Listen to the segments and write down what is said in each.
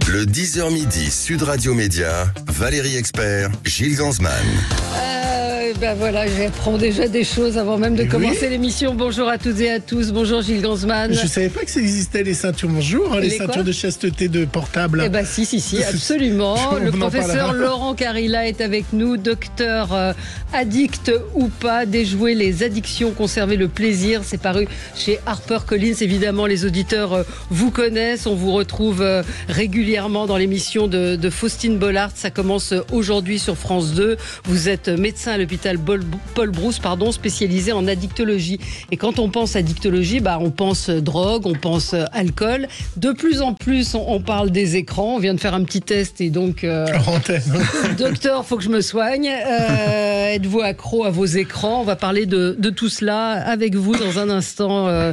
Le 10h midi, Sud Radio Média, Valérie Expert, Gilles Gansman. Ben voilà, j'apprends déjà des choses avant même de commencer l'émission. Bonjour à toutes et à tous. Bonjour Gilles Gansman. Je ne savais pas que ça existait les ceintures. Bonjour, les ceintures de chasteté de portable. Eh ben si, absolument. Le professeur Laurent Carilla est avec nous, docteur addict ou pas, déjouer les addictions, conserver le plaisir. C'est paru chez HarperCollins. Évidemment, les auditeurs vous connaissent. On vous retrouve régulièrement dans l'émission de Faustine Bollard. Ça commence aujourd'hui sur France 2. Vous êtes médecin à l'hôpital Paul Brousse, spécialisé en addictologie. Et quand on pense addictologie, on pense drogue, on pense alcool. De plus en plus, on parle des écrans. On vient de faire un petit test et donc... docteur, faut que je me soigne. Êtes-vous accro à vos écrans? On va parler de tout cela avec vous dans un instant,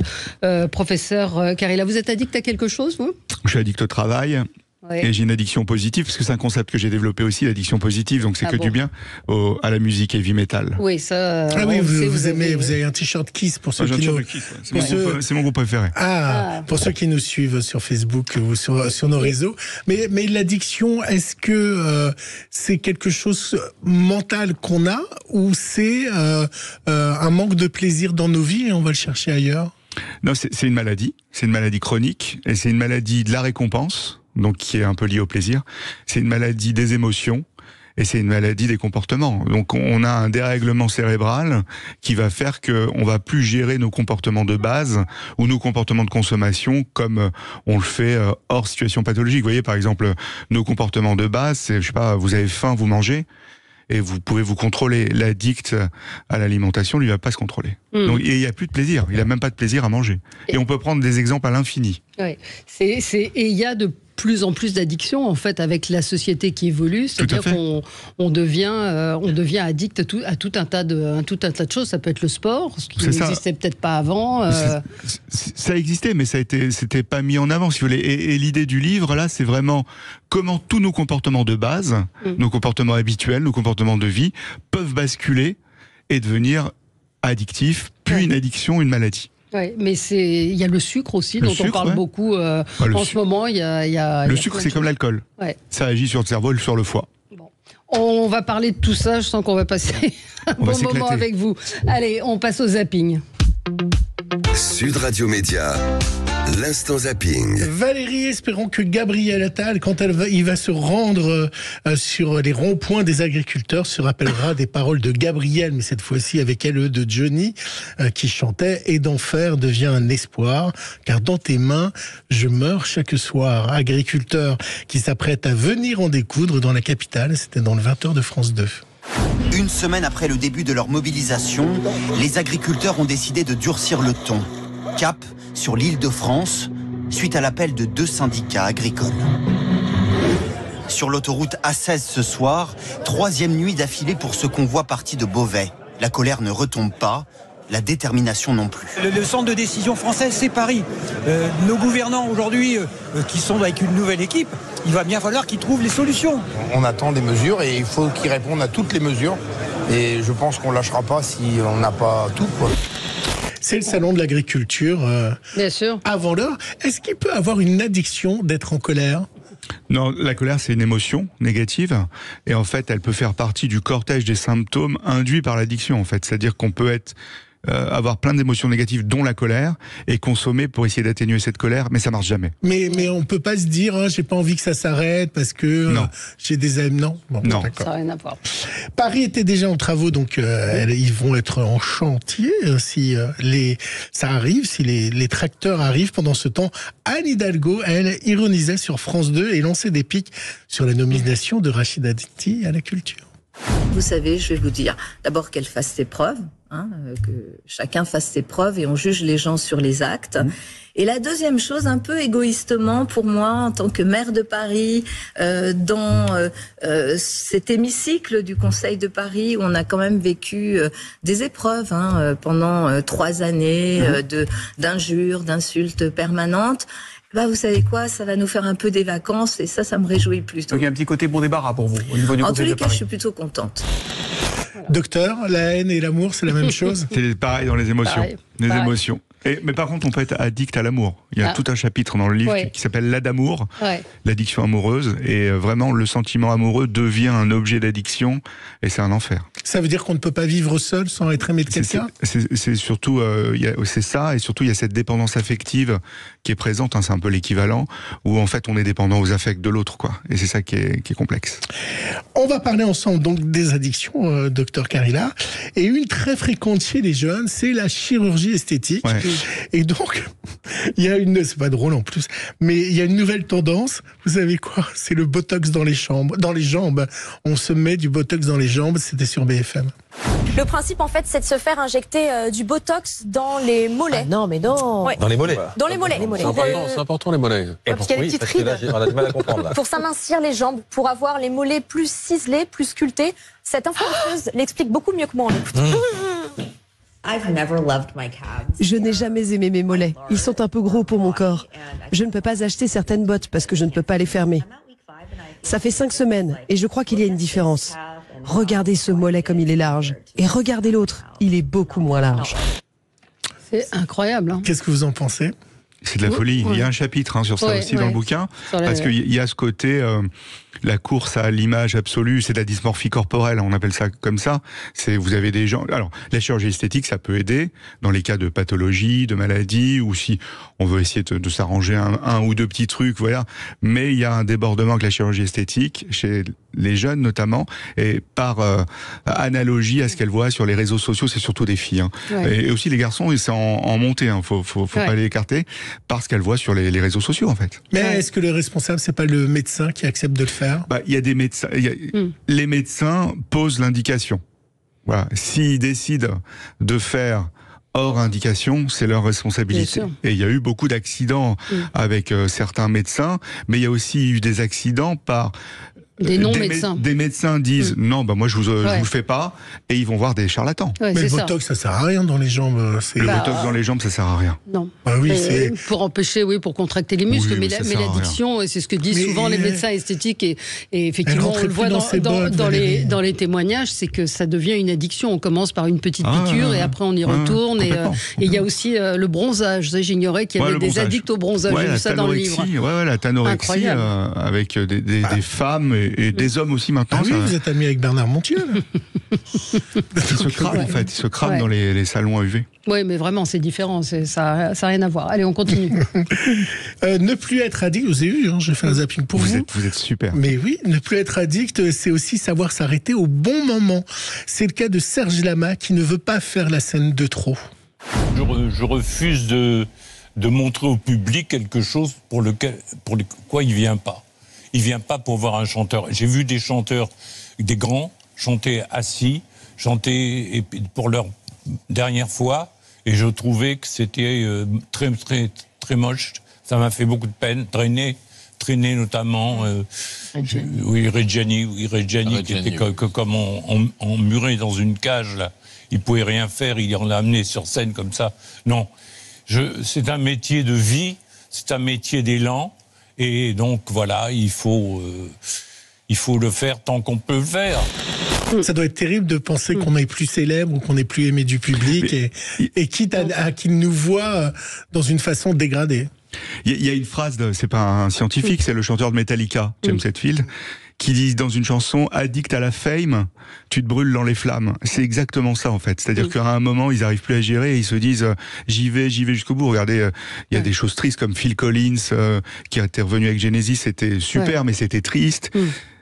professeur Carilla. Vous êtes addict à quelque chose, vous? Je suis addict au travail. Ouais. Et j'ai une addiction positive, parce que c'est un concept que j'ai développé aussi, l'addiction positive, donc c'est du bien à la musique heavy metal. Oui, ça... vous avez un t-shirt Kiss pour ceux qui nous... C'est mon groupe préféré. Pour ceux qui nous suivent sur Facebook ou sur nos réseaux. Mais l'addiction, est-ce que c'est quelque chose mental qu'on a, ou c'est un manque de plaisir dans nos vies et on va le chercher ailleurs? Non, c'est une maladie chronique, et c'est une maladie de la récompense, donc qui est un peu liée au plaisir. C'est une maladie des émotions, et c'est une maladie des comportements. Donc on a un dérèglement cérébral qui va faire qu'on va plus gérer nos comportements de base ou nos comportements de consommation comme on le fait hors situation pathologique. Vous voyez, par exemple, nos comportements de base, c'est, je sais pas, vous avez faim, vous mangez, et vous pouvez vous contrôler. L'addict à l'alimentation, lui, va pas se contrôler. Donc, et il n'y a plus de plaisir. Il a même pas de plaisir à manger. Et on peut prendre des exemples à l'infini. Oui. Et il y a de plus en plus d'addictions, en fait, avec la société qui évolue. C'est-à-dire qu'on devient addict à tout un tas de choses. Ça peut être le sport, ce qui n'existait peut-être pas avant. Ça existait, mais c'était pas mis en avant, si vous voulez. Et l'idée du livre, là, c'est vraiment comment tous nos comportements de base, nos comportements habituels, nos comportements de vie, peuvent basculer et devenir addictifs, puis une addiction, une maladie. Oui, mais il y a le sucre aussi, dont on parle beaucoup en ce moment. Le sucre, c'est comme l'alcool. Ouais. Ça agit sur le cerveau et sur le foie. Bon. On va parler de tout ça. Je sens qu'on va passer un bon moment avec vous. Allez, on passe au zapping. Sud Radio Média, l'instant zapping. Valérie, espérons que Gabriel Attal, quand il va se rendre sur les ronds-points des agriculteurs, se rappellera des paroles de Gabriel, mais cette fois-ci avec LE de Johnny, qui chantait « Et d'enfer devient un espoir, car dans tes mains, je meurs chaque soir ». Agriculteurs qui s'apprêtent à venir en découdre dans la capitale, c'était dans le 20h de France 2. Une semaine après le début de leur mobilisation, les agriculteurs ont décidé de durcir le ton. Cap sur l'Île-de-France, suite à l'appel de 2 syndicats agricoles. Sur l'autoroute A16 ce soir, 3e nuit d'affilée pour ce convoi parti de Beauvais. La colère ne retombe pas, la détermination non plus. Le centre de décision française, c'est Paris. Nos gouvernants aujourd'hui, qui sont avec une nouvelle équipe, il va bien falloir qu'ils trouvent les solutions. On attend des mesures et il faut qu'ils répondent à toutes les mesures. Et je pense qu'on ne lâchera pas si on n'a pas tout, quoi. C'est le salon de l'agriculture. Bien sûr. Avant l'heure, est-ce qu'il peut avoir une addiction d'être en colère ? Non, la colère, c'est une émotion négative. Et en fait, elle peut faire partie du cortège des symptômes induits par l'addiction, en fait. C'est-à-dire qu'on peut avoir plein d'émotions négatives, dont la colère, et consommer pour essayer d'atténuer cette colère, mais ça marche jamais. Mais on peut pas se dire, j'ai pas envie que ça s'arrête parce que j'ai des amis. Non, non. Ça n'a rien à voir. Paris était déjà en travaux, donc ils vont être en chantier si ça arrive, si les tracteurs arrivent. Pendant ce temps, Anne Hidalgo, elle, ironisait sur France 2 et lançait des pics sur la nomination de Rachida Dati à la culture. Vous savez, je vais vous dire, d'abord qu'elle fasse ses preuves, que chacun fasse ses preuves et on juge les gens sur les actes. Et la deuxième chose, un peu égoïstement pour moi, en tant que maire de Paris, dans cet hémicycle du Conseil de Paris, où on a quand même vécu des épreuves pendant 3 années d'injures, d'insultes permanentes. Vous savez quoi, ça va nous faire un peu des vacances et ça me réjouit plus. Donc il y a un petit côté bon débarras pour vous au niveau du Conseil de Paris. En tous les cas, je suis plutôt contente. Docteur, la haine et l'amour, c'est la même chose? C'est pareil dans les émotions. Pareil. Émotions. Mais par contre, on peut être addict à l'amour. Il y a tout un chapitre dans le livre qui s'appelle l'adamour, l'addiction amoureuse. Et vraiment, le sentiment amoureux devient un objet d'addiction et c'est un enfer. Ça veut dire qu'on ne peut pas vivre seul sans être aimé de quelqu'un ? C'est surtout, c'est ça, et surtout il y a cette dépendance affective qui est présente, hein, c'est un peu l'équivalent, où en fait on est dépendant aux affects de l'autre, quoi. Et c'est ça qui est complexe. On va parler ensemble donc des addictions, docteur Carilla. Et une très fréquente chez les jeunes, c'est la chirurgie esthétique. Ouais. Et donc, il y a c'est pas drôle en plus, mais il y a une nouvelle tendance. Vous savez quoi ? C'est le botox dans les jambes. On se met du botox dans les jambes. C'était sur BFM. Le principe, en fait, c'est de se faire injecter du botox dans les mollets. Ah non, mais non. Ouais. Dans les mollets. Dans les mollets. C'est important les mollets. Parce qu'il y a des petites rides. On a du mal à comprendre là. Pour s'amincir les jambes, pour avoir les mollets plus ciselés, plus sculptés. Cette influenceuse l'explique beaucoup mieux que moi. Je n'ai jamais aimé mes mollets. Ils sont un peu gros pour mon corps. Je ne peux pas acheter certaines bottes parce que je ne peux pas les fermer. Ça fait 5 semaines et je crois qu'il y a une différence. Regardez ce mollet comme il est large. Et regardez l'autre, il est beaucoup moins large. C'est incroyable. Hein. Qu'est-ce que vous en pensez ? C'est de la folie. Il y a un chapitre sur ça aussi dans le bouquin. Parce qu'il y a ce côté, la course à l'image absolue, c'est de la dysmorphie corporelle, on appelle ça comme ça. Vous avez des gens... Alors, la chirurgie esthétique, ça peut aider dans les cas de pathologie, de maladie, ou si on veut essayer de s'arranger un ou deux petits trucs, voilà. Mais il y a un débordement avec la chirurgie esthétique, chez les jeunes notamment, et par analogie à ce qu'elles voient sur les réseaux sociaux, c'est surtout des filles. Hein. Et aussi les garçons, c'est en montée, hein. Faut pas les écarter, parce qu'elles voient sur les réseaux sociaux, en fait. Mais est-ce que le responsable, c'est pas le médecin qui accepte de le faire ? Il y a des médecins. Les médecins posent l'indication. Voilà. S'ils décident de faire hors indication, c'est leur responsabilité. Et il y a eu beaucoup d'accidents avec certains médecins, mais il y a aussi eu des accidents par... Des non-médecins. Des médecins disent non, moi je vous le fais pas, et ils vont voir des charlatans. Mais le botox, ça sert à rien dans les jambes. Le botox dans les jambes, ça sert à rien. Non. Pour empêcher, pour contracter les muscles, mais l'addiction, et c'est ce que disent souvent les médecins esthétiques, et effectivement on le voit dans les témoignages, c'est que ça devient une addiction. On commence par une petite piqûre et après on y retourne. Et il y a aussi le bronzage. J'ignorais qu'il y avait des addicts au bronzage. J'ai vu ça dans le livre. La tanorexie avec des femmes et des hommes aussi maintenant. Vous êtes ami avec Bernard Montiel. Ils se crament en fait, ils se crament dans les salons à UV. Oui, mais vraiment, c'est différent, ça n'a rien à voir. Allez, on continue. Ne plus être addict, vous avez vu, je fais un zapping pour vous. Vous êtes super. Mais oui, ne plus être addict, c'est aussi savoir s'arrêter au bon moment. C'est le cas de Serge Lama qui ne veut pas faire la scène de trop. Je refuse de montrer au public quelque chose pour quoi il ne vient pas. Il ne vient pas pour voir un chanteur. J'ai vu des chanteurs, des grands, chanter assis, chanter pour leur dernière fois, et je trouvais que c'était très, très, très moche. Ça m'a fait beaucoup de peine. Traîner notamment Reggiani, qui était comme emmuré dans une cage, là. Il ne pouvait rien faire, il en l'a amené sur scène comme ça. Non, c'est un métier de vie, c'est un métier d'élan. Et donc voilà, il faut le faire tant qu'on peut le faire. Ça doit être terrible de penser qu'on est plus célèbre ou qu'on est plus aimé du public et quitte à qu'il nous voit dans une façon dégradée. Il y a une phrase, c'est pas un scientifique, c'est le chanteur de Metallica, James Hetfield, qui dit dans une chanson « Addict à la fame, tu te brûles dans les flammes ». C'est exactement ça en fait. C'est-à-dire qu'à un moment, ils n'arrivent plus à gérer et ils se disent « j'y vais jusqu'au bout ». Regardez, il y a des choses tristes comme Phil Collins qui était revenu avec Genesis, c'était super mais c'était triste.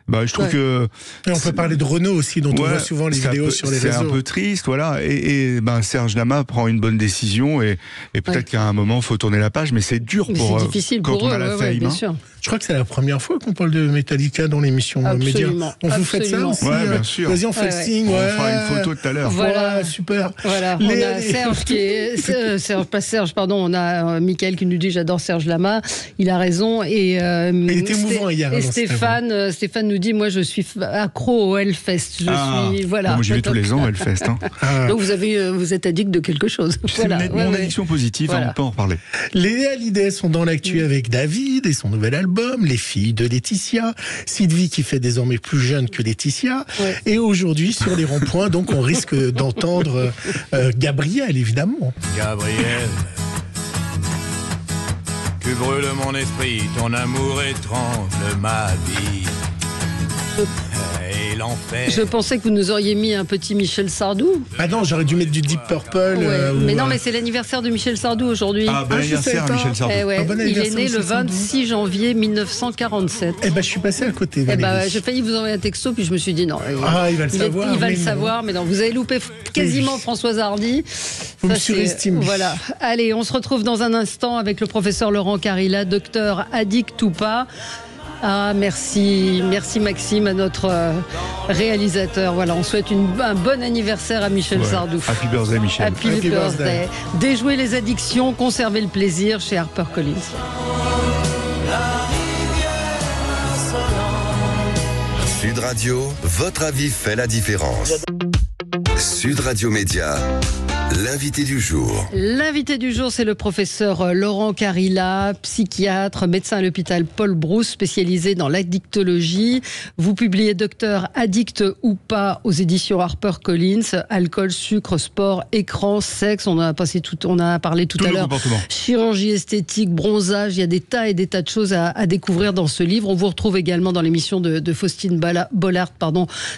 Je trouve que... Et on peut parler de Renaud aussi, dont on voit souvent les vidéos sur les réseaux. C'est un peu triste, voilà. Et Serge Lama prend une bonne décision et peut-être qu'à un moment, il faut tourner la page, mais c'est dur c'est difficile quand pour on a la fame. bien sûr. Je crois que c'est la première fois qu'on parle de Metallica dans l'émission Média. Vous faites ça aussi bien sûr. Vas-y, on fait le signe. On fera une photo tout à l'heure. Voilà, super. Voilà, on a Serge qui est... on a Mickaël qui nous dit « J'adore Serge Lama ». Il a raison. Et, il était émouvant hier. Et Stéphane nous dit « Moi, je suis accro au Hellfest. Moi, j'y vais tous les ans au Hellfest. Donc, vous êtes addict de quelque chose. C'est mon addiction positive, on peut en reparler. Les Hallyday sont dans l'actu avec David et son nouvel album. Les filles de Laetitia, Sylvie qui fait désormais plus jeune que Laetitia, et aujourd'hui sur les ronds-points, donc on risque d'entendre Gabriel évidemment. Gabriel, tu brûles mon esprit, ton amour étrangle ma vie. Et l'enfer. Je pensais que vous nous auriez mis un petit Michel Sardou. Ah non, j'aurais dû mettre du Deep Purple. Mais non, mais c'est l'anniversaire de Michel Sardou aujourd'hui. Ah, bon anniversaire à Michel Sardou. Bon il est né le 26 janvier 1947. Eh ben, je suis passé à côté. J'ai failli vous envoyer un texto, puis je me suis dit non. Il va le savoir. Il va le savoir, mais non, vous avez loupé quasiment Françoise Hardy. Vous me surestimez. Voilà. Allez, on se retrouve dans un instant avec le professeur Laurent Carilla, docteur addict ou pas. Ah, merci Maxime, à notre réalisateur. Voilà, on souhaite un bon anniversaire à Michel Sardou. Happy birthday, Michel. Happy birthday. Déjouer les addictions, conserver le plaisir chez HarperCollins. Sud Radio, votre avis fait la différence. Sud Radio Média, l'invité du jour. L'invité du jour, c'est le professeur Laurent Carilla, psychiatre, médecin à l'hôpital Paul Brousse, spécialisé dans l'addictologie. Vous publiez Docteur addict ou pas aux éditions HarperCollins. Alcool, sucre, sport, écran, sexe. On a parlé tout à l'heure. Chirurgie esthétique, bronzage. Il y a des tas et des tas de choses à découvrir dans ce livre. On vous retrouve également dans l'émission de Faustine Bollard.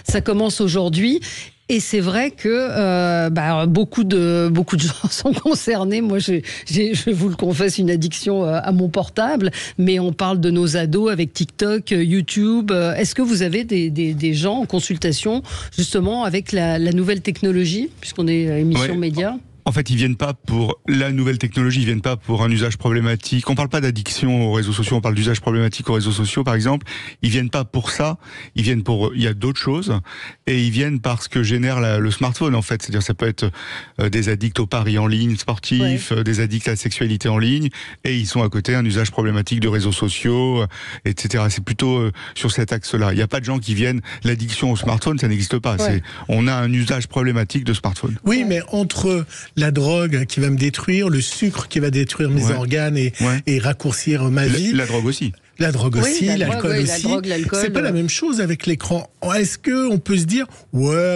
Ça commence aujourd'hui. Et c'est vrai que beaucoup de gens sont concernés. Moi, je vous le confesse, une addiction à mon portable. Mais on parle de nos ados avec TikTok, YouTube. Est-ce que vous avez des gens en consultation, justement, avec la nouvelle technologie, puisqu'on est émission média ? En fait, ils viennent pas pour la nouvelle technologie, ils viennent pas pour un usage problématique. On parle pas d'addiction aux réseaux sociaux, on parle d'usage problématique aux réseaux sociaux, par exemple. Ils viennent pas pour ça, ils viennent il y a d'autres choses, et ils viennent parce que génère le smartphone, en fait. C'est-à-dire, ça peut être des addicts aux paris en ligne sportifs, des addicts à la sexualité en ligne, et ils sont à côté un usage problématique de réseaux sociaux, etc. C'est plutôt sur cet axe-là. Il y a pas de gens qui viennent, l'addiction au smartphone, ça n'existe pas. On a un usage problématique de smartphone. Oui, mais entre la drogue qui va me détruire, le sucre qui va détruire mes organes et raccourcir ma vie. La drogue aussi. La drogue aussi, l'alcool aussi. C'est pas la même chose avec l'écran. Est-ce qu'on peut se dire,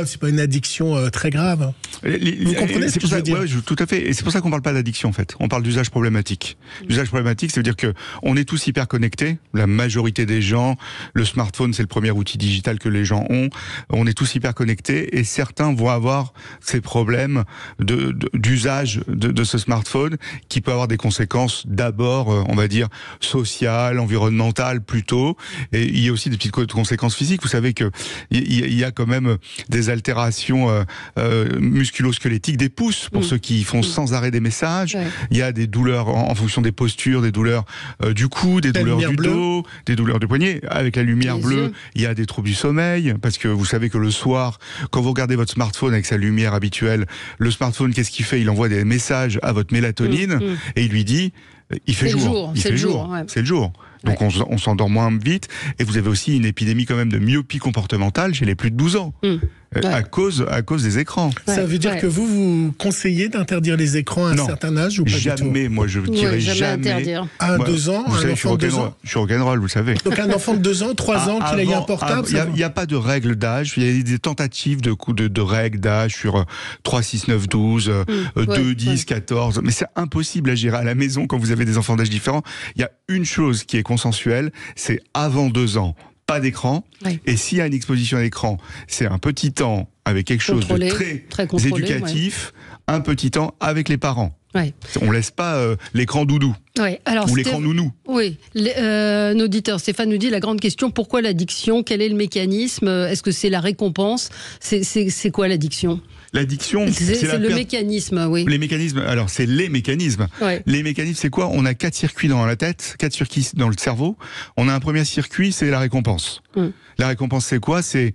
c'est pas une addiction très grave? Vous comprenez ce que je veux dire? Tout à fait. Et c'est pour ça qu'on parle pas d'addiction, en fait. On parle d'usage problématique. L'usage problématique, ça veut dire que on est tous hyper connectés. La majorité des gens, le smartphone, c'est le premier outil digital que les gens ont. On est tous hyper connectés et certains vont avoir ces problèmes d'usage de ce smartphone qui peut avoir des conséquences d'abord, on va dire, sociales, environnementales, plutôt, et il y a aussi des petites conséquences physiques. Vous savez que il y a quand même des altérations musculo-squelettiques des pouces pour ceux qui font sans arrêt des messages. Il y a des douleurs en fonction des postures, des douleurs du cou, des douleurs du dos, des douleurs du poignet. Avec la lumière bleue, il y a des troubles du sommeil, parce que vous savez que le soir, quand vous regardez votre smartphone avec sa lumière habituelle, le smartphone, qu'est-ce qu'il fait? Il envoie des messages à votre mélatonine et il lui dit il fait jour. C'est le jour. Donc on s'endort moins vite. Et vous avez aussi une épidémie quand même de myopie comportementale chez les plus de 12 ans. À cause des écrans. Ça veut dire que vous conseillez d'interdire les écrans à un certain âge ou pas jamais, moi je dirais jamais. À 2 ans, vous savez, je suis rock'n'roll, vous le savez. Donc un enfant de 2 ans, 3 ans, qu'il ait un portable. Il n'y a pas de règle d'âge. Il y a des tentatives de règles d'âge sur 3, 6, 9, 12, 2, 10, 14. Mais c'est impossible à gérer à la maison quand vous avez des enfants d'âge différents. Il y a une chose qui est consensuelle, c'est avant 2 ans. Pas d'écran, et s'il y a une exposition à l'écran, c'est un petit temps avec quelque chose de très éducatif, un petit temps avec les parents. On laisse pas l'écran doudou ou l'écran nounou. Oui, l'auditeur Stéphane nous dit la grande question, pourquoi l'addiction? Quel est le mécanisme? Est-ce que c'est la récompense? C'est quoi l'addiction? L'addiction, c'est le mécanisme, oui. Les mécanismes, alors c'est les mécanismes. Les mécanismes, c'est quoi? On a 4 circuits dans la tête, 4 circuits dans le cerveau. On a un premier circuit, c'est la récompense. La récompense, c'est quoi? C'est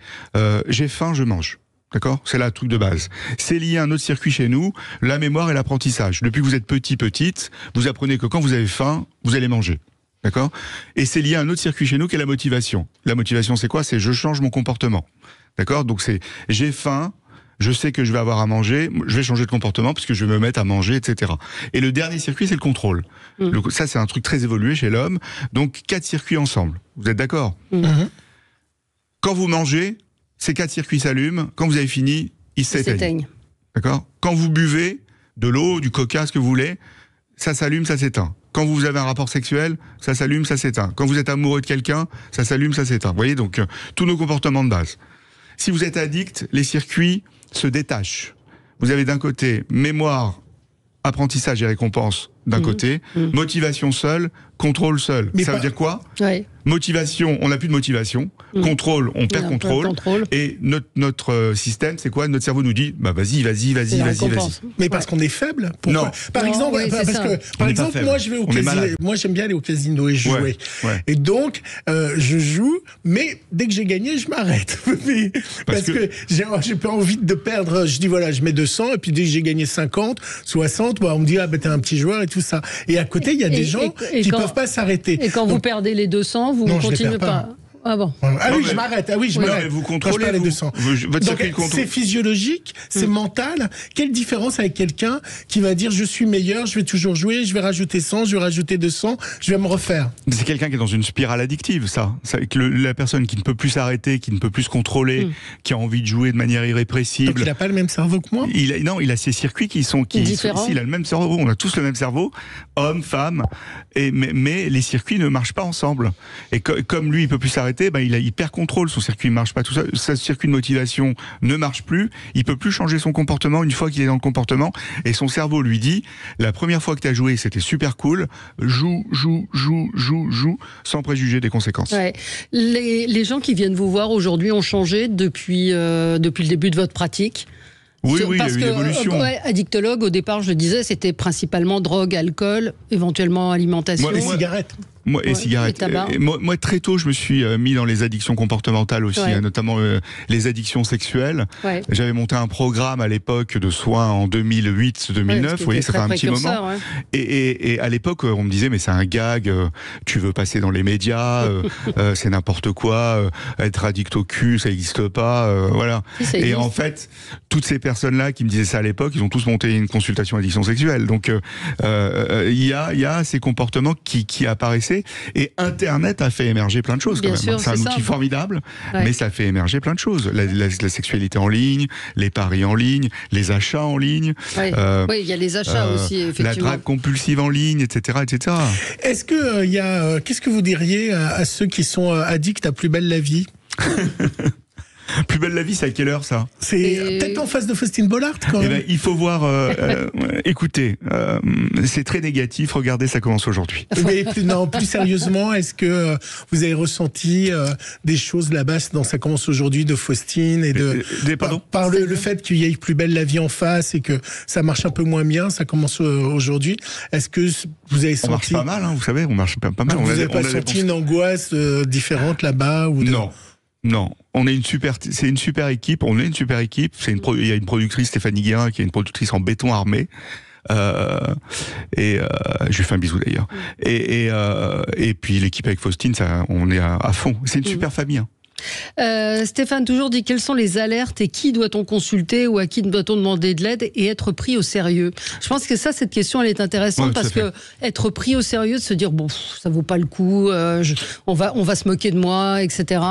j'ai faim, je mange. D'accord? C'est là le truc de base. C'est lié à un autre circuit chez nous, la mémoire et l'apprentissage. Depuis que vous êtes petite, vous apprenez que quand vous avez faim, vous allez manger. D'accord? Et c'est lié à un autre circuit chez nous qui est la motivation. La motivation, c'est quoi? C'est je change mon comportement. D'accord? Donc c'est j'ai faim, je sais que je vais avoir à manger, je vais changer de comportement parce que je vais me mettre à manger, etc. Et le dernier circuit, c'est le contrôle. Ça, c'est un truc très évolué chez l'homme. Donc 4 circuits ensemble. Vous êtes d'accord? Quand vous mangez, ces 4 circuits s'allument. Quand vous avez fini, ils s'éteignent. D'accord? Quand vous buvez de l'eau, du coca, ce que vous voulez, ça s'allume, ça s'éteint. Quand vous avez un rapport sexuel, ça s'allume, ça s'éteint. Quand vous êtes amoureux de quelqu'un, ça s'allume, ça s'éteint. Vous voyez, donc tous nos comportements de base. Si vous êtes addict, les circuits se détachent. Vous avez d'un côté mémoire, apprentissage et récompense d'un côté, motivation seule, contrôle seul. Ça veut dire quoi ? Motivation, on n'a plus de motivation. Contrôle, on perd contrôle. Et notre système, c'est quoi ? Notre cerveau nous dit, bah vas-y. Mais parce qu'on est faible. Non. Par exemple, moi je vais au casino. Moi j'aime bien aller au casino et jouer. Et donc je joue, mais dès que j'ai gagné, je m'arrête. parce que j'ai pas envie de perdre. Je dis voilà, je mets 200 et puis dès que j'ai gagné 50, 60, on me dit ah ben t'es un petit joueur et tout ça. Et à côté, il y a des gens qui peuvent pas s'arrêter. Et quand vous perdez les 200, vous ne continuez pas. Ah bon. Je m'arrête. Je m'arrête. Vous contrôlez les 200. Donc c'est physiologique, c'est mental. Quelle différence avec quelqu'un qui va dire je suis meilleur, je vais toujours jouer, je vais rajouter 100, je vais rajouter 200, je vais me refaire. C'est quelqu'un qui est dans une spirale addictive, ça. C'est la personne qui ne peut plus s'arrêter, qui ne peut plus se contrôler, qui a envie de jouer de manière irrépressible. Donc il n'a pas le même cerveau que moi. Il a ses circuits qui sont différents. Il a le même cerveau. On a tous le même cerveau, homme, femme. Mais les circuits ne marchent pas ensemble. Et comme lui, il peut plus s'arrêter. Il perd contrôle, son circuit ne marche pas, tout ça, son circuit de motivation ne marche plus, il peut plus changer son comportement une fois qu'il est dans le comportement, et son cerveau lui dit, la première fois que tu as joué, c'était super cool, joue, sans préjuger des conséquences. Ouais. Les gens qui viennent vous voir aujourd'hui ont changé depuis le début de votre pratique. Oui, il y a eu une évolution. Addictologue, au départ, je le disais, c'était principalement drogue, alcool, éventuellement alimentation. Les cigarettes. Cigarettes. Moi, très tôt, je me suis mis dans les addictions comportementales aussi, notamment les addictions sexuelles. Ouais. J'avais monté un programme à l'époque de soins en 2008-2009. Vous voyez, ça fait un petit moment. Ouais. Et à l'époque, on me disait, mais c'est un gag, tu veux passer dans les médias, c'est n'importe quoi, être addict au cul, ça n'existe pas, voilà. Et en fait, toutes ces personnes-là qui me disaient ça à l'époque, ils ont tous monté une consultation addiction sexuelle. Donc, il y a ces comportements qui apparaissaient. Et Internet a fait émerger plein de choses quand même. Sûr, c'est un outil formidable, mais ça fait émerger plein de choses. La sexualité en ligne, les paris en ligne, les achats en ligne. Oui, il y a les achats aussi, effectivement. La drague compulsive en ligne, etc. etc. Est-ce que qu'est-ce que vous diriez à ceux qui sont addicts à Plus belle la vie? Plus belle la vie, c'est à quelle heure ça? C'est peut-être en face de Faustine Bollard quand même. Il faut voir, écoutez, c'est très négatif, regardez, ça commence aujourd'hui. Mais plus sérieusement, est-ce que vous avez ressenti des choses là-bas dans Ça commence aujourd'hui de Faustine et par le fait qu'il y ait Plus belle la vie en face et que ça marche un peu moins bien, ça commence aujourd'hui. Est-ce que vous avez senti... On marche pas mal, vous savez, on marche pas mal. Vous n'avez pas senti une angoisse différente là-bas ou Non, c'est une super équipe. On est une super équipe. Il y a une productrice, Stéphanie Guérin, qui est une productrice en béton armé. Je lui fais un bisou d'ailleurs. Et puis l'équipe avec Faustine, on est à fond. C'est une super famille. Stéphane toujours dit quelles sont les alertes et qui doit-on consulter ou à qui doit-on demander de l'aide et être pris au sérieux. Je pense que cette question elle est intéressante parce que être pris au sérieux, de se dire bon ça vaut pas le coup, on va se moquer de moi, etc.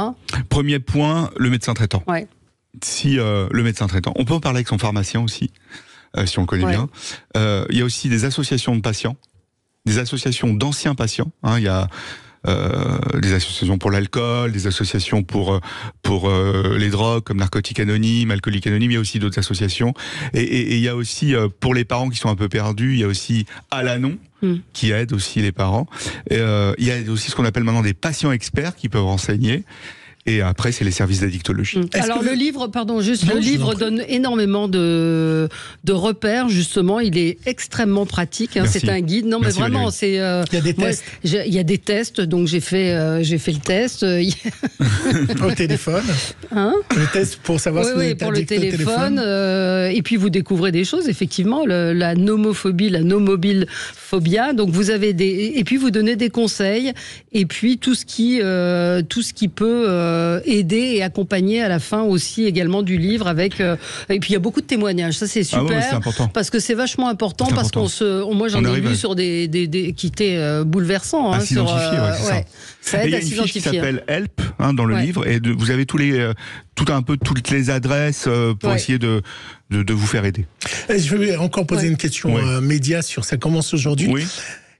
Premier point, le médecin traitant. Ouais. Si le médecin traitant, on peut en parler avec son pharmacien aussi, si on le connaît bien. Il y a aussi des associations de patients, des associations d'anciens patients. Il y a des associations pour l'alcool, des associations pour les drogues comme Narcotiques Anonymes, Alcooliques Anonymes. Il y a aussi d'autres associations. Et il y a aussi pour les parents qui sont un peu perdus, il y a aussi Alanon qui aide aussi les parents. Il y a aussi ce qu'on appelle maintenant des patients experts qui peuvent renseigner. Et après, c'est les services d'addictologie. Alors le livre, le livre donne énormément de repères, justement. Il est extrêmement pratique. C'est un guide. Non, Merci, mais vraiment, il y a des tests. Il y a des tests, donc j'ai fait le test. Au téléphone. Le test pour savoir si vous êtes pour le addict au téléphone. Et puis vous découvrez des choses, effectivement, la nomophobie, la nomobilephobia. Donc vous avez et puis vous donnez des conseils. Et puis tout ce qui peut aider et accompagner à la fin aussi également du livre avec et puis il y a beaucoup de témoignages, ça c'est super c'est important. Parce que c'est vachement important parce moi j'en ai vu sur des qui étaient bouleversants à s'identifier, ça aide à s'identifier. Il y a une fiche qui s'appelle Help dans le livre et vous avez toutes les adresses pour essayer de vous faire aider. Je vais encore poser une question média sur Ça commence aujourd'hui.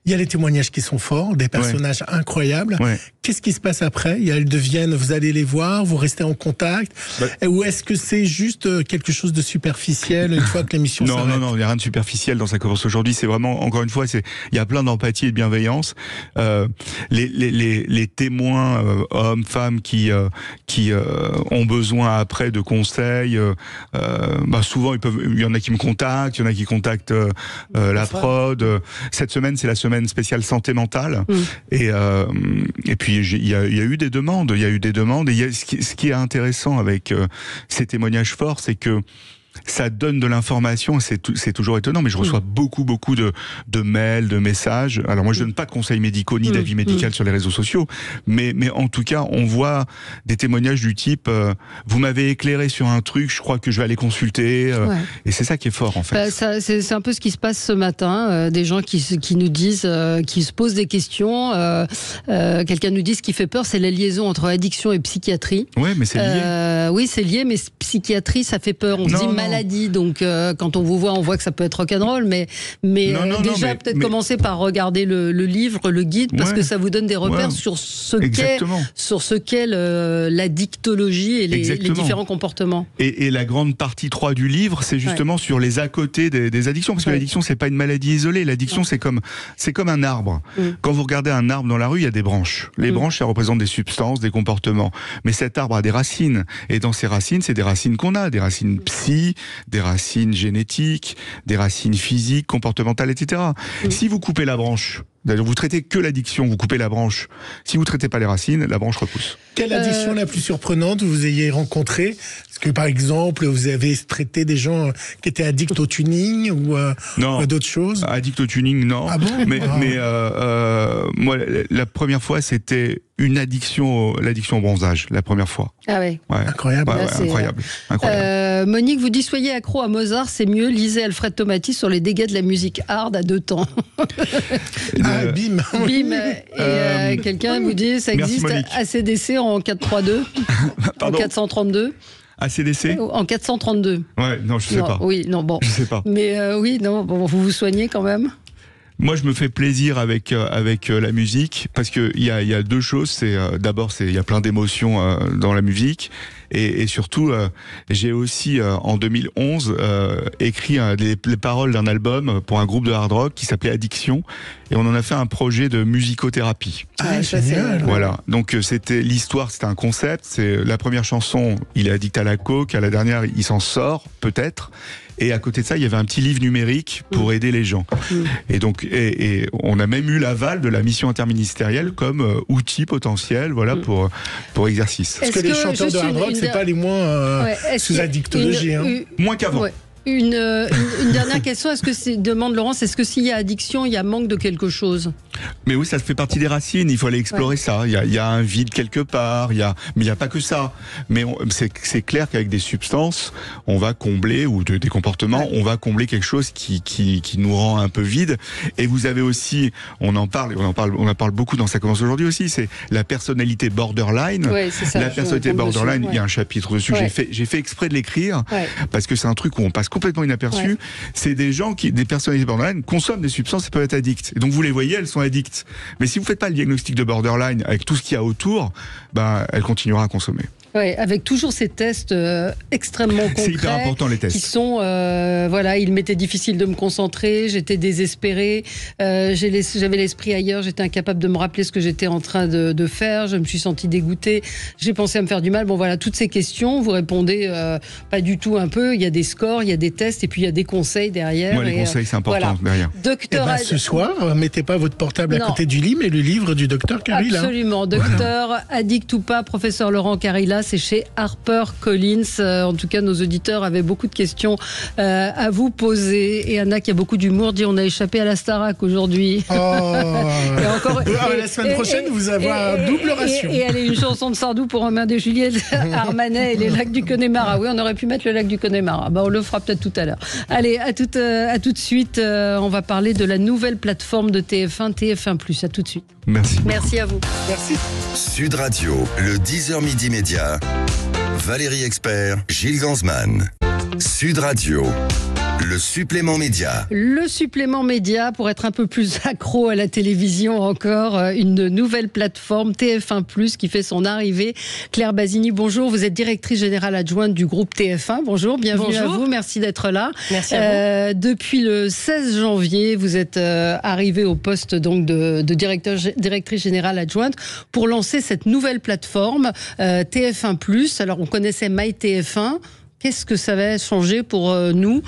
Il y a les témoignages qui sont forts, des personnages incroyables. Ouais. Qu'est-ce qui se passe après? Elles deviennent, vous allez les voir, vous restez en contact, ou est-ce que c'est juste quelque chose de superficiel une fois que l'émission s'arrête? Non, il n'y a rien de superficiel dans Ça commence aujourd'hui. C'est vraiment, encore une fois, il y a plein d'empathie et de bienveillance. Les témoins, hommes, femmes, qui ont besoin après de conseils, souvent il y en a qui me contactent, il y en a qui contactent la prod. Cette semaine, c'est la semaine spéciale santé mentale, et puis il y a eu des demandes, et ce qui est intéressant avec ces témoignages forts, c'est que ça donne de l'information, c'est toujours étonnant, mais je reçois beaucoup de mails, de messages. Alors moi je donne pas de conseils médicaux ni d'avis médical sur les réseaux sociaux, mais en tout cas on voit des témoignages du type vous m'avez éclairé sur un truc, je crois que je vais aller consulter, et c'est ça qui est fort en fait. C'est un peu ce qui se passe ce matin, des gens qui nous disent, qui se posent des questions. Quelqu'un nous dit ce qui fait peur, c'est la liaison entre addiction et psychiatrie. Ouais, mais c'est lié. Oui, c'est lié, mais psychiatrie ça fait peur. On se dit maladie, donc quand on vous voit, on voit que ça peut être rock'n'roll, mais peut-être commencer par regarder le livre, le guide, parce que ça vous donne des repères sur ce qu'est l'addictologie et les différents comportements. Et la grande partie 3 du livre, c'est justement sur les à côté des addictions, parce que l'addiction c'est pas une maladie isolée, l'addiction c'est comme un arbre. Quand vous regardez un arbre dans la rue, il y a des branches. Les branches, ça représente des substances, des comportements, mais cet arbre a des racines, et dans ces racines, c'est des racines qu'on a, des racines psy, des racines génétiques, des racines physiques, comportementales, etc. Si vous coupez la branche, d'ailleurs, vous traitez que l'addiction, vous coupez la branche. Si vous traitez pas les racines, la branche repousse. Quelle addiction la plus surprenante vous ayez rencontrée? Est-ce que, par exemple, vous avez traité des gens qui étaient addicts au tuning ou à d'autres choses? Addicts au tuning, non. Ah bon? Mais moi, la première fois, c'était l'addiction au bronzage, la première fois. Ah ouais. Incroyable. Incroyable. Monique, vous dit soyez accro à Mozart, c'est mieux. Lisez Alfred Tomatis sur les dégâts de la musique hard à 2 temps. Bim. Et quelqu'un vous dit ça existe ACDC en 432, en 432. ACDC en 432. Ouais, non, je sais pas. Oui, non, bon. Je sais pas. Mais vous vous soignez quand même? Moi, je me fais plaisir avec la musique, parce que il y a 2 choses. D'abord, il y a plein d'émotions dans la musique, et surtout, j'ai aussi en 2011 écrit les paroles d'un album pour un groupe de hard rock qui s'appelait Addiction, et on en a fait un projet de musicothérapie. Ah, génial. Voilà. Donc c'était un concept. C'est la première chanson, il est addict à la coke. À la dernière, il s'en sort peut-être. Et à côté de ça, il y avait un petit livre numérique pour aider les gens. Et donc, et on a même eu l'aval de la mission interministérielle comme outil potentiel, pour exercice. Parce que les chanteurs de hard rock, c'est pas les moins sous addictologie. Moins qu'avant. Ouais. Une dernière question, demande Laurence, est-ce que s'il y a addiction, il y a manque de quelque chose? Mais oui, ça fait partie des racines, il faut aller explorer ça. Il y a un vide quelque part, mais il n'y a pas que ça. Mais c'est clair qu'avec des substances, on va combler, ou des comportements, on va combler quelque chose qui nous rend un peu vide. Et vous avez aussi, on en parle beaucoup dans Ça commence aujourd'hui aussi, c'est la personnalité borderline. Ouais, c'est ça, la personnalité borderline, il y a un chapitre dessus, j'ai fait exprès de l'écrire, parce que c'est un truc où on passe complètement inaperçu. C'est des gens des personnalités borderline consomment des substances et peuvent être addicts. Et donc vous les voyez, elles sont addictes. Mais si vous faites pas le diagnostic de borderline avec tout ce qu'il y a autour, elle continuera à consommer. Oui, avec toujours ces tests extrêmement concrets. C'est hyper important, les tests. Qui sont, il m'était difficile de me concentrer, j'étais désespérée, j'avais l'esprit ailleurs, j'étais incapable de me rappeler ce que j'étais en train de faire, je me suis sentie dégoûtée, j'ai pensé à me faire du mal. Bon voilà, toutes ces questions, vous répondez pas du tout un peu, il y a des scores, il y a des tests, et puis il y a des conseils derrière. Moi, les conseils, c'est important derrière. Ce soir, mettez pas votre portable à côté du lit, mais le livre du docteur Carilla. Absolument, docteur, addict ou pas, professeur Laurent Carilla, c'est chez HarperCollins. En tout cas, nos auditeurs avaient beaucoup de questions à vous poser. Et Anna, qui a beaucoup d'humour, dit on a échappé à la Starac aujourd'hui. La semaine prochaine, vous avez un double ration. Et elle est une chanson de Sardou pour Romain de Juliette Armanet et les lacs du Connemara. Oui, on aurait pu mettre le lac du Connemara. On le fera peut-être tout à l'heure. Allez, à tout de suite. On va parler de la nouvelle plateforme de TF1, TF1+. À tout de suite. Merci. Merci à vous. Merci. Sud Radio, le 10h midi média. Valérie Expert, Gilles Gansman. Sud Radio. Le supplément média. Le supplément média, pour être un peu plus accro à la télévision encore, une nouvelle plateforme TF1+, qui fait son arrivée. Claire Basini, bonjour, vous êtes directrice générale adjointe du groupe TF1. Bonjour, bienvenue à vous, merci d'être là. Merci à vous. Depuis le 16 janvier, vous êtes arrivée au poste donc de directrice générale adjointe pour lancer cette nouvelle plateforme TF1+. Alors on connaissait MyTF1. Qu'est-ce que ça va changer pour nous,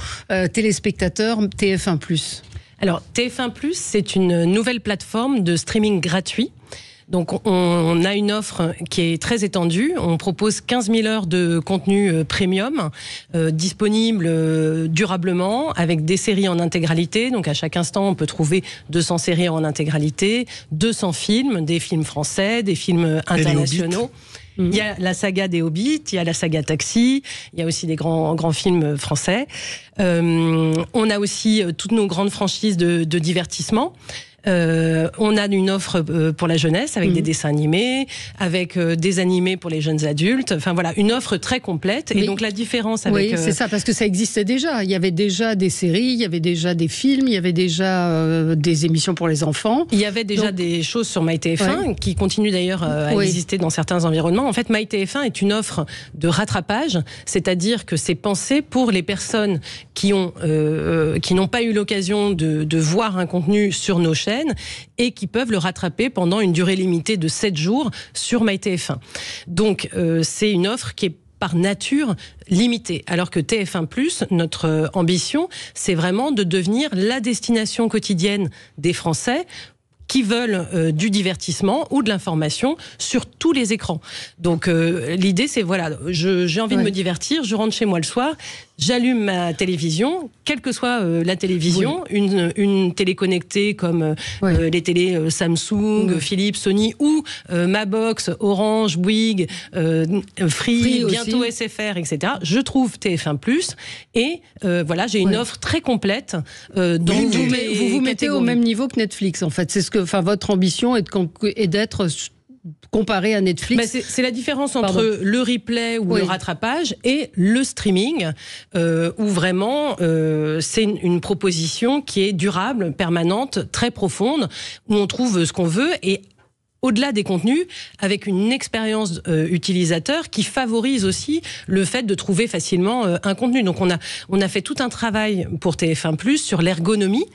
téléspectateurs TF1+? Alors, TF1+, c'est une nouvelle plateforme de streaming gratuit. Donc, on a une offre qui est très étendue. On propose 15 000 heures de contenu premium, disponible durablement, avec des séries en intégralité. Donc, à chaque instant, on peut trouver 200 séries en intégralité, 200 films, des films français, des films internationaux. Il y a la saga des Hobbits, il y a la saga Taxi, il y a aussi des grands films français. On a aussi toutes nos grandes franchises de divertissement. On a une offre pour la jeunesse avec des dessins animés, avec des animés pour les jeunes adultes. Enfin voilà, une offre très complète. Et donc la différence avec... Oui, c'est ça, parce que ça existait déjà. Il y avait déjà des séries, il y avait déjà des films, il y avait déjà des émissions pour les enfants. Il y avait déjà des choses sur MyTF1 qui continuent d'ailleurs à exister dans certains environnements. En fait, MyTF1 est une offre de rattrapage, c'est-à-dire que c'est pensé pour les personnes qui n'ont pas eu l'occasion de voir un contenu sur nos chaînes et qui peuvent le rattraper pendant une durée limitée de 7 jours sur MyTF1. Donc, c'est une offre qui est par nature limitée. Alors que TF1+, notre ambition, c'est vraiment de devenir la destination quotidienne des Français qui veulent du divertissement ou de l'information sur tous les écrans. Donc l'idée c'est voilà, j'ai envie de me divertir, je rentre chez moi le soir, j'allume ma télévision, quelle que soit la télévision, une télé connectée comme les télés Samsung, Philips, Sony ou ma box, Orange, Bouygues, Free bientôt SFR, etc. Je trouve TF1+, et voilà, j'ai une offre très complète. Vous vous mettez au même niveau que Netflix, en fait. C'est ce que, enfin, votre ambition est d'être comparé à Netflix. C'est la différence entre le replay ou le rattrapage et le streaming, où vraiment c'est une proposition qui est durable, permanente, très profonde, où on trouve ce qu'on veut et au-delà des contenus, avec une expérience utilisateur qui favorise aussi le fait de trouver facilement un contenu. Donc on a fait tout un travail pour TF1+, sur l'ergonomie,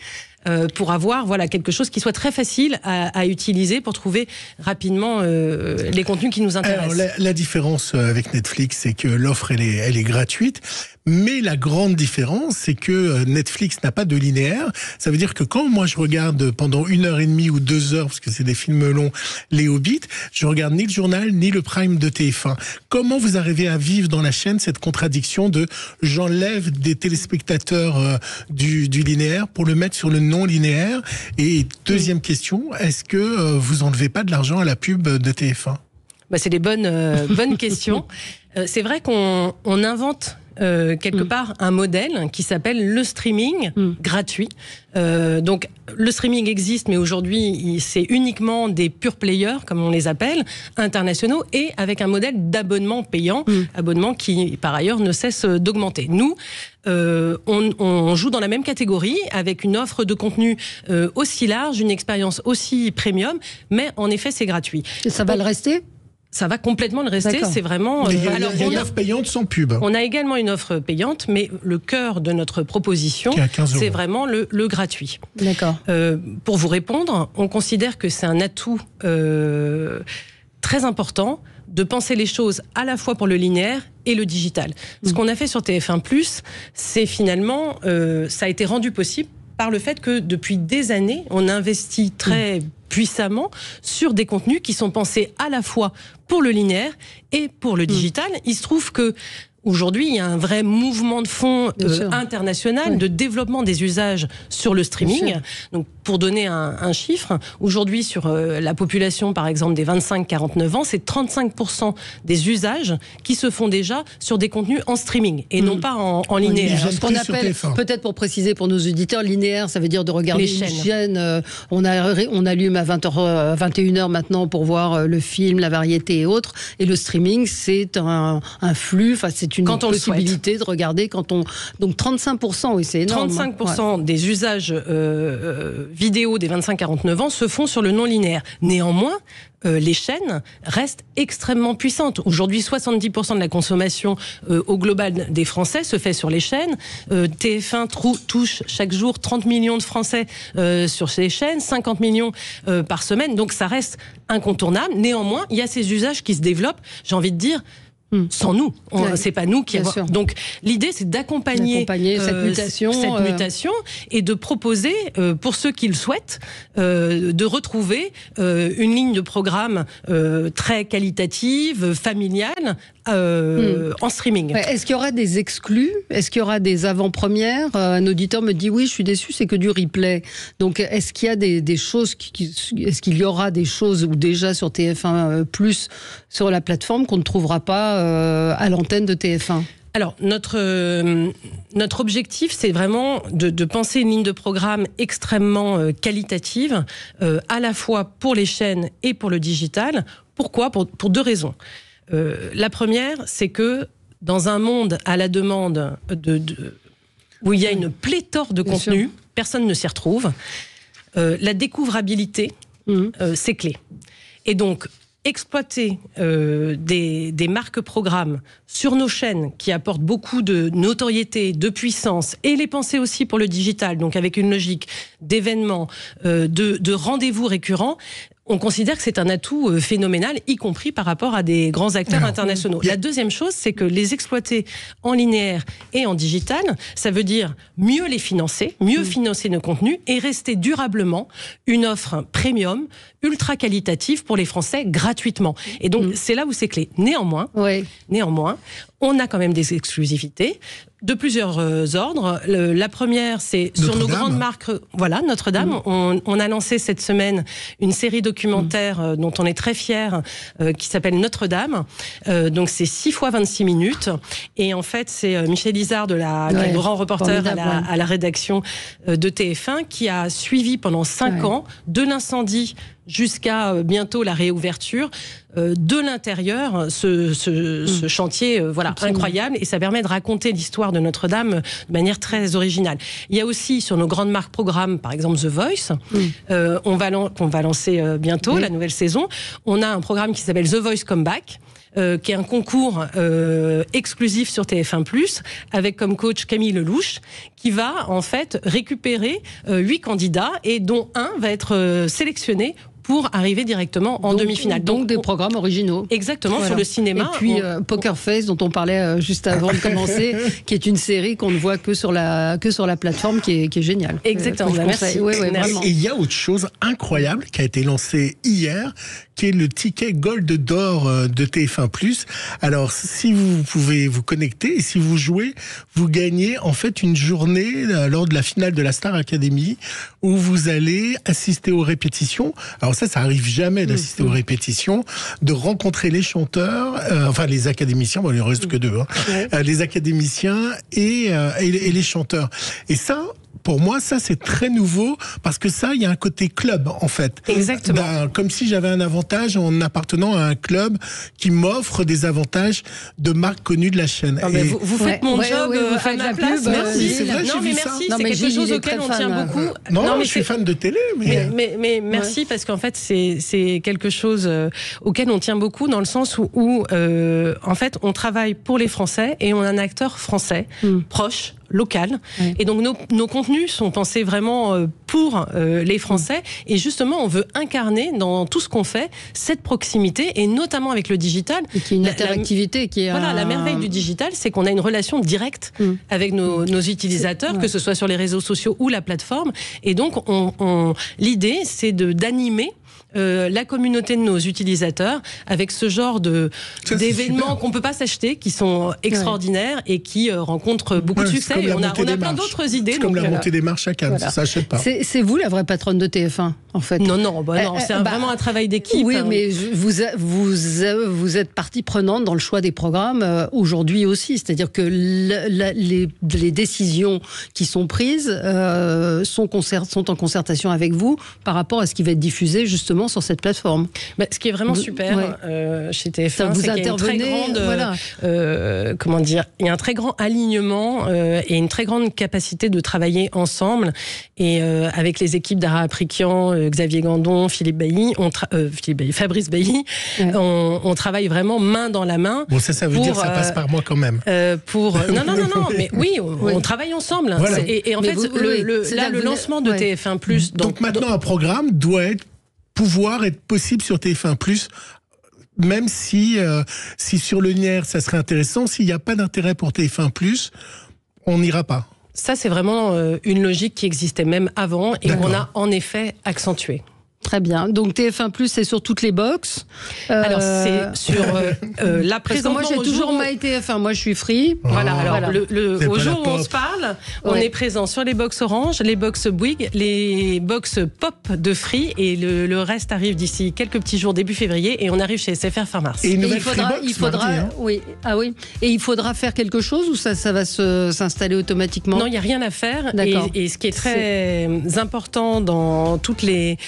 pour avoir quelque chose qui soit très facile à utiliser pour trouver rapidement les contenus qui nous intéressent. Alors, la différence avec Netflix, c'est que l'offre elle est gratuite, mais la grande différence, c'est que Netflix n'a pas de linéaire. Ça veut dire que quand moi je regarde pendant 1h30 ou 2 heures, parce que c'est des films longs, les Hobbits, je regarde ni le journal ni le prime de TF1. Comment vous arrivez à vivre dans la chaîne cette contradiction de j'enlève des téléspectateurs du linéaire pour le mettre sur le non linéaire? Et deuxième question, est-ce que vous enlevez pas de l'argent à la pub de TF1? C'est des bonnes questions. C'est vrai qu'on invente quelque part un modèle qui s'appelle le streaming gratuit. Donc le streaming existe, mais aujourd'hui c'est uniquement des pure players, comme on les appelle, internationaux, et avec un modèle d'abonnement payant, abonnement qui par ailleurs ne cesse d'augmenter. Nous, on joue dans la même catégorie, avec une offre de contenu aussi large, une expérience aussi premium, mais en effet c'est gratuit. Et ça va le rester ? Ça va complètement le rester, c'est vraiment... Il y a une offre payante sans pub. On a également une offre payante, mais le cœur de notre proposition, c'est vraiment le gratuit. D'accord. Pour vous répondre, on considère que c'est un atout très important de penser les choses à la fois pour le linéaire et le digital. Ce qu'on a fait sur TF1+, c'est finalement, ça a été rendu possible par le fait que depuis des années, on investit très puissamment sur des contenus qui sont pensés à la fois pour le linéaire et pour le digital. Il se trouve que aujourd'hui, il y a un vrai mouvement de fond international de développement des usages sur le streaming. Donc, Pour donner un chiffre, aujourd'hui sur la population par exemple des 25-49 ans, c'est 35% des usages qui se font déjà sur des contenus en streaming et non pas en linéaire. Ce qu'on appelle, peut-être pour préciser pour nos auditeurs, linéaire, ça veut dire de regarder une chaîne. On allume à 20h, 21h maintenant pour voir le film, la variété et autres. Et le streaming, c'est un flux, c'est une possibilité de regarder quand on... Donc 35%, oui, c'est énorme. 35% des usages vidéo des 25-49 ans se font sur le non linéaire. Néanmoins, les chaînes restent extrêmement puissantes. Aujourd'hui, 70% de la consommation au global des Français se fait sur les chaînes. TF1 touche chaque jour 30 millions de Français sur ces chaînes, 50 millions par semaine. Donc ça reste incontournable. Néanmoins, il y a ces usages qui se développent, j'ai envie de dire, sans nous. C'est pas nous qui avons... Donc l'idée, c'est d'accompagner cette mutation et de proposer, pour ceux qui le souhaitent, de retrouver une ligne de programme très qualitative, familiale, en streaming. Est-ce qu'il y aura des exclus? Est-ce qu'il y aura des avant-premières? Un auditeur me dit oui, je suis déçu, c'est que du replay. Donc est-ce qu'il y a des choses est-ce qu'il y aura des choses ou déjà sur TF1 Plus sur la plateforme qu'on ne trouvera pas à l'antenne de TF1? Alors, notre objectif, c'est vraiment de penser une ligne de programme extrêmement qualitative, à la fois pour les chaînes et pour le digital. Pourquoi ? Pour deux raisons. La première, c'est que dans un monde à la demande où il y a une pléthore de contenus, personne ne s'y retrouve, la découvrabilité, c'est clé. Et donc, exploiter des marques programmes sur nos chaînes qui apportent beaucoup de notoriété, de puissance, et les penser aussi pour le digital, donc avec une logique d'événements, de rendez-vous récurrents, on considère que c'est un atout phénoménal, y compris par rapport à des grands acteurs internationaux. La deuxième chose, c'est que les exploiter en linéaire et en digital, ça veut dire mieux les financer, mieux financer nos contenus et rester durablement une offre premium, ultra qualitative pour les Français gratuitement. Et donc, c'est là où c'est clé. Néanmoins, on a quand même des exclusivités de plusieurs ordres. La première, c'est sur nos grandes marques. Voilà, Notre-Dame. On a lancé cette semaine une série documentaire dont on est très fiers, qui s'appelle Notre-Dame. Donc c'est 6 fois 26 minutes. Et en fait, c'est Michel Izard, qui est le grand reporter à la rédaction de TF1, qui a suivi pendant 5 ans, de l'incendie jusqu'à bientôt la réouverture, de l'intérieur, ce chantier incroyable, et ça permet de raconter l'histoire de Notre-Dame de manière très originale. Il y a aussi sur nos grandes marques programmes, par exemple The Voice, qu'on va lancer bientôt, la nouvelle saison. On a un programme qui s'appelle The Voice Comeback, qui est un concours exclusif sur TF1+, avec comme coach Camille Lelouch, qui va en fait récupérer 8 candidats, et dont un va être sélectionné pour arriver directement en demi-finale. Donc des programmes originaux. Exactement, sur le cinéma. Et puis Poker Face, dont on parlait juste avant de commencer, qui est une série qu'on ne voit que sur la plateforme, qui est géniale. Exactement, merci. Et il y a autre chose incroyable qui a été lancée hier, qui est le ticket Gold d'or de TF1+. Alors, si vous pouvez vous connecter et si vous jouez, vous gagnez en fait une journée lors de la finale de la Star Academy où vous allez assister aux répétitions. Alors ça arrive jamais d'assister aux répétitions, de rencontrer les chanteurs, enfin les académiciens, bon il ne reste que deux, les académiciens et les chanteurs. Et ça, pour moi, ça, c'est très nouveau, parce que ça, il y a un côté club, en fait. Exactement. Comme si j'avais un avantage en appartenant à un club qui m'offre des avantages de marques connues de la chaîne. Mais vous faites mon job à ma place, merci. C'est vrai, non, mais merci, c'est quelque chose auquel on tient beaucoup. Non, mais je suis fan de télé. Mais merci, parce qu'en fait, c'est quelque chose auquel on tient beaucoup, dans le sens où en fait, on travaille pour les Français, et on a un acteur français, proche, local. Et donc nos contenus sont pensés vraiment pour les Français, et justement on veut incarner dans tout ce qu'on fait cette proximité, et notamment avec le digital. Et qui est une interactivité qui est la merveille du digital, c'est qu'on a une relation directe avec nos utilisateurs, que ce soit sur les réseaux sociaux ou la plateforme, et donc l'idée c'est d'animer la communauté de nos utilisateurs avec ce genre d'événements qu'on peut pas s'acheter, qui sont extraordinaires et qui rencontrent beaucoup de succès. Et on a plein d'autres idées. C'est comme la montée des marches à Cannes, ça s'achète pas. C'est vous la vraie patronne de TF1, en fait. Non, c'est vraiment un travail d'équipe. Oui, mais vous êtes partie prenante dans le choix des programmes aujourd'hui aussi. C'est-à-dire que les décisions qui sont prises sont en concertation avec vous par rapport à ce qui va être diffusé justement sur cette plateforme. Ce qui est vraiment super chez TF1, c'est qu'il y a une très grande, il y a un très grand alignement et une très grande capacité de travailler ensemble. Et avec les équipes d'Ara Aprikian, Xavier Gandon, Fabrice Bailly, on travaille vraiment main dans la main. Bon, ça veut dire que ça passe par moi quand même. Non, mais oui, on travaille ensemble. Voilà. Et en fait, le lancement de TF1+. Donc maintenant, un programme doit pouvoir être possible sur TF1+, même si sur le linéaire, ça serait intéressant. S'il n'y a pas d'intérêt pour TF1+, on n'ira pas. Ça, c'est vraiment une logique qui existait même avant et qu'on a en effet accentuée. Très bien. Donc TF1+, c'est sur toutes les box. Alors c'est sur la présentation. Moi j'ai toujours MyTF1. Moi je suis free. Voilà. Alors au jour où on se parle, on est présent sur les box Orange, les box Bouygues, les box Pop de Free et le reste arrive d'ici quelques petits jours début février et on arrive chez SFR fin mars. Et il faudra Et il faudra faire quelque chose ou ça va s'installer automatiquement? Non, il n'y a rien à faire. Et ce qui est très important dans toutes les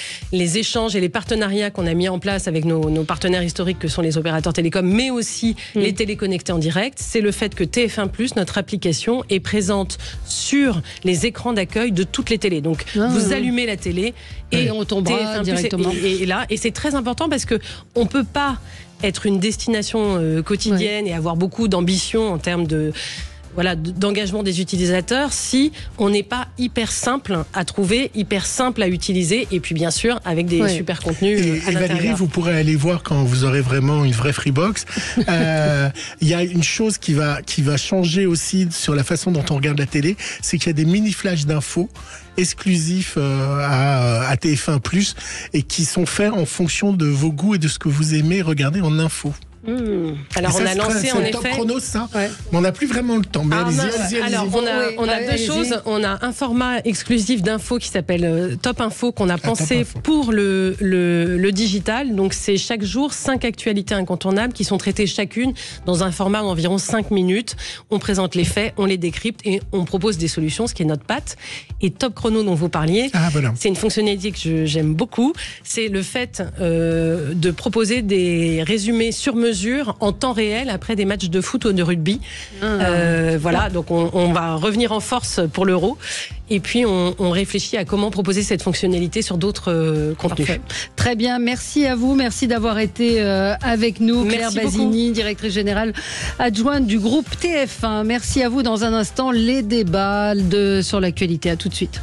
échanges et les partenariats qu'on a mis en place avec nos partenaires historiques que sont les opérateurs télécoms, mais aussi les téléconnectés en direct, c'est le fait que TF1+, notre application, est présente sur les écrans d'accueil de toutes les télés. Donc, vous allumez la télé et on tombera directement. Et c'est très important parce que on peut pas être une destination quotidienne et avoir beaucoup d'ambition en termes d'engagement des utilisateurs si on n'est pas hyper simple à trouver, hyper simple à utiliser et puis bien sûr avec des super contenus à l'intérieur. Valérie, vous pourrez aller voir quand vous aurez vraiment une vraie Freebox. Il y a une chose qui va changer aussi sur la façon dont on regarde la télé, c'est qu'il y a des mini-flashs d'infos exclusifs à TF1+, et qui sont faits en fonction de vos goûts et de ce que vous aimez regarder en info. Alors on a lancé en effet Top Chrono, ça. Mais on n'a plus vraiment le temps. Mais allez-y. Alors on a deux choses. On a un format exclusif d'infos qui s'appelle Top Info qu'on a pensé pour le digital. Donc c'est chaque jour 5 actualités incontournables qui sont traitées chacune dans un format d'environ 5 minutes. On présente les faits, on les décrypte et on propose des solutions, ce qui est notre patte. Et Top Chrono dont vous parliez, c'est une fonctionnalité que j'aime beaucoup. C'est le fait de proposer des résumés sur mesure en temps réel après des matchs de foot ou de rugby. Donc on va revenir en force pour l'Euro. Et puis on réfléchit à comment proposer cette fonctionnalité sur d'autres contenus. Parfait. Très bien, merci à vous, merci d'avoir été avec nous. Claire Basini, directrice générale adjointe du groupe TF1. Merci à vous. Dans un instant, les débats sur l'actualité. À tout de suite.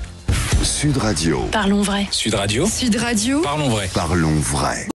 Sud Radio. Parlons vrai. Sud Radio. Sud Radio. Parlons vrai. Parlons vrai.